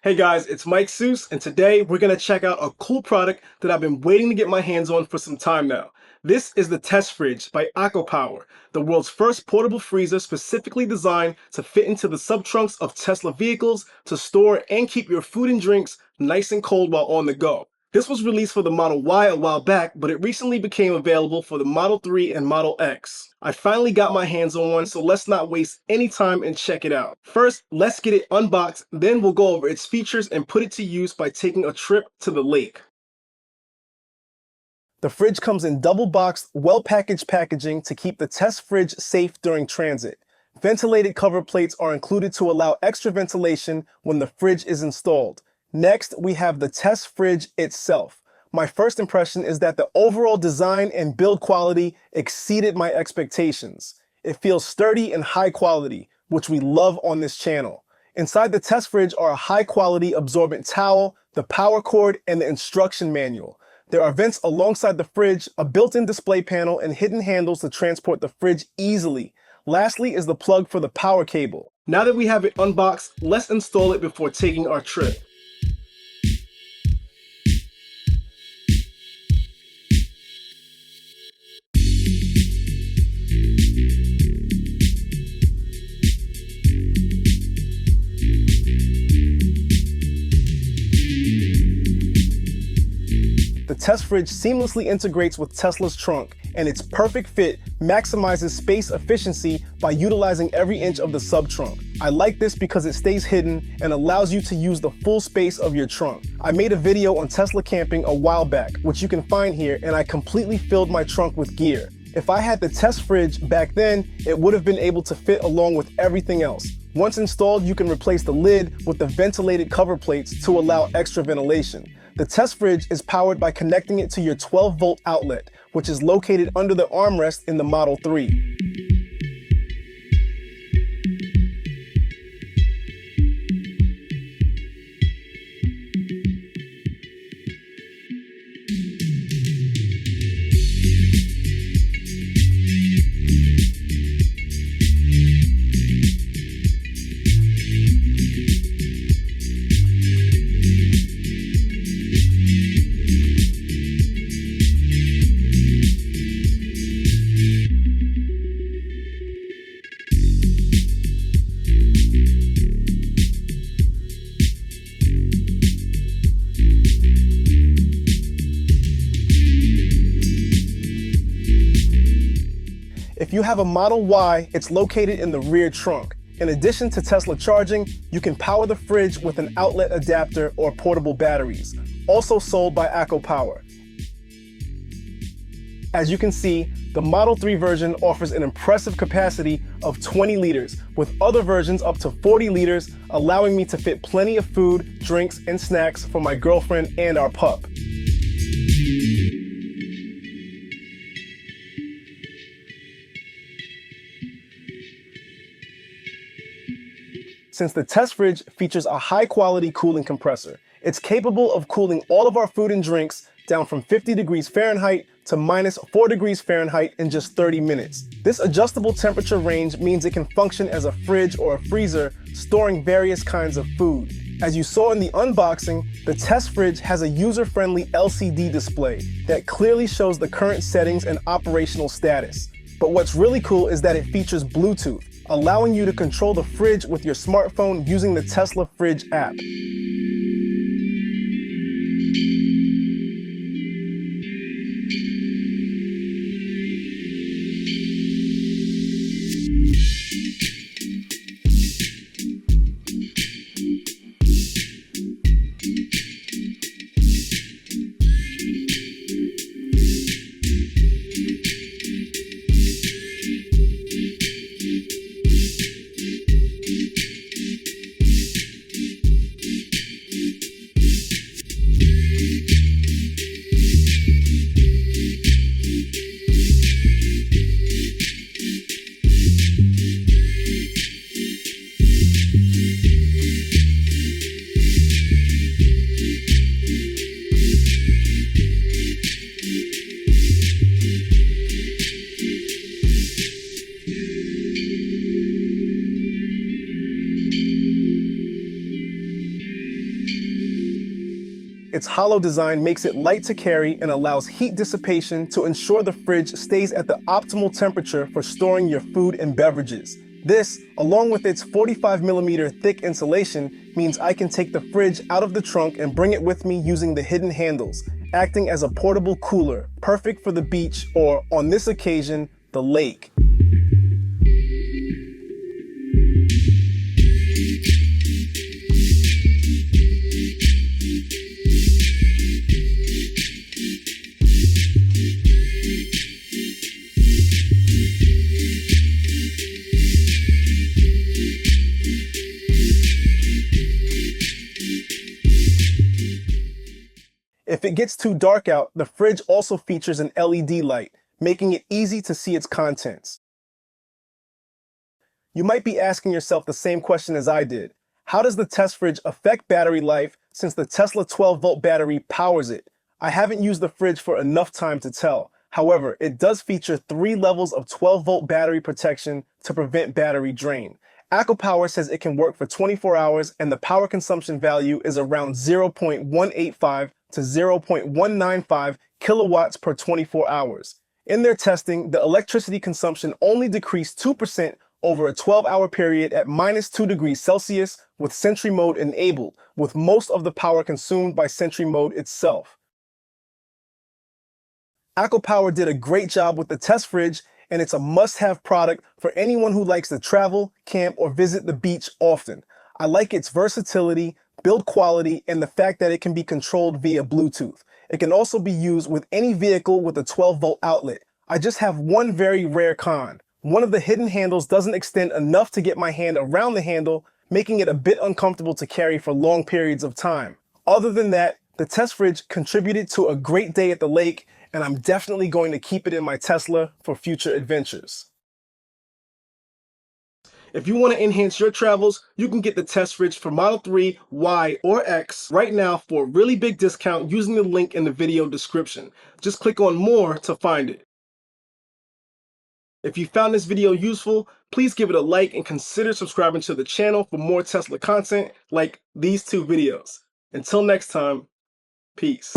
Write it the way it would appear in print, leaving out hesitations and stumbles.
Hey guys, it's Mike Seuss, and today we're going to check out a cool product that I've been waiting to get my hands on for some time now. This is the TesFridge by ACOPOWER, the world's first portable freezer specifically designed to fit into the subtrunks of Tesla vehicles to store and keep your food and drinks nice and cold while on the go. This was released for the Model Y a while back, but it recently became available for the Model 3 and Model X. I finally got my hands on one, so let's not waste any time and check it out. First, let's get it unboxed, then we'll go over its features and put it to use by taking a trip to the lake. The fridge comes in double-boxed, well-packaged packaging to keep the TesFridge safe during transit. Ventilated cover plates are included to allow extra ventilation when the fridge is installed. Next, we have the TesFridge itself. My first impression is that the overall design and build quality exceeded my expectations. It feels sturdy and high quality, which we love on this channel. Inside the TesFridge are a high-quality absorbent towel, the power cord, and the instruction manual. There are vents alongside the fridge, a built-in display panel, and hidden handles to transport the fridge easily. Lastly is the plug for the power cable. Now that we have it unboxed, let's install it before taking our trip. The TesFridge seamlessly integrates with Tesla's trunk, and its perfect fit maximizes space efficiency by utilizing every inch of the sub-trunk. I like this because it stays hidden and allows you to use the full space of your trunk. I made a video on Tesla camping a while back, which you can find here, and I completely filled my trunk with gear. If I had the TesFridge back then, it would have been able to fit along with everything else. Once installed, you can replace the lid with the ventilated cover plates to allow extra ventilation. The TesFridge is powered by connecting it to your 12-volt outlet, which is located under the armrest in the Model 3. If you have a Model Y, it's located in the rear trunk. In addition to Tesla charging, you can power the fridge with an outlet adapter or portable batteries, also sold by ACOPOWER. As you can see, the Model 3 version offers an impressive capacity of 20 liters, with other versions up to 40 liters, allowing me to fit plenty of food, drinks, and snacks for my girlfriend and our pup. Since the TesFridge features a high-quality cooling compressor, it's capable of cooling all of our food and drinks down from 50 degrees Fahrenheit to minus 4 degrees Fahrenheit in just 30 minutes. This adjustable temperature range means it can function as a fridge or a freezer, storing various kinds of food. As you saw in the unboxing, the TesFridge has a user-friendly LCD display that clearly shows the current settings and operational status. But what's really cool is that it features Bluetooth, allowing you to control the fridge with your smartphone using the Tesla Fridge app. Its hollow design makes it light to carry and allows heat dissipation to ensure the fridge stays at the optimal temperature for storing your food and beverages. This, along with its 45mm thick insulation, means I can take the fridge out of the trunk and bring it with me using the hidden handles, acting as a portable cooler, perfect for the beach or, on this occasion, the lake. If it gets too dark out, the fridge also features an LED light, making it easy to see its contents. You might be asking yourself the same question as I did. How does the TesFridge affect battery life since the Tesla 12-volt battery powers it? I haven't used the fridge for enough time to tell. However, it does feature 3 levels of 12-volt battery protection to prevent battery drain. ACOPOWER says it can work for 24 hours and the power consumption value is around 0.185 to 0.195 kilowatts per 24 hours. In their testing, the electricity consumption only decreased 2% over a 12-hour period at -2 degrees Celsius with Sentry Mode enabled, with most of the power consumed by Sentry Mode itself. ACOPOWER did a great job with the TesFridge, and it's a must-have product for anyone who likes to travel, camp, or visit the beach often. I like its versatility, build quality, and the fact that it can be controlled via Bluetooth. It can also be used with any vehicle with a 12-volt outlet. I just have one very rare con. One of the hidden handles doesn't extend enough to get my hand around the handle, making it a bit uncomfortable to carry for long periods of time. Other than that, the TesFridge contributed to a great day at the lake, and I'm definitely going to keep it in my Tesla for future adventures. If you want to enhance your travels, you can get the TesFridge for Model 3, Y, or X right now for a really big discount using the link in the video description. Just click on More to find it. If you found this video useful, please give it a like and consider subscribing to the channel for more Tesla content like these 2 videos. Until next time, peace.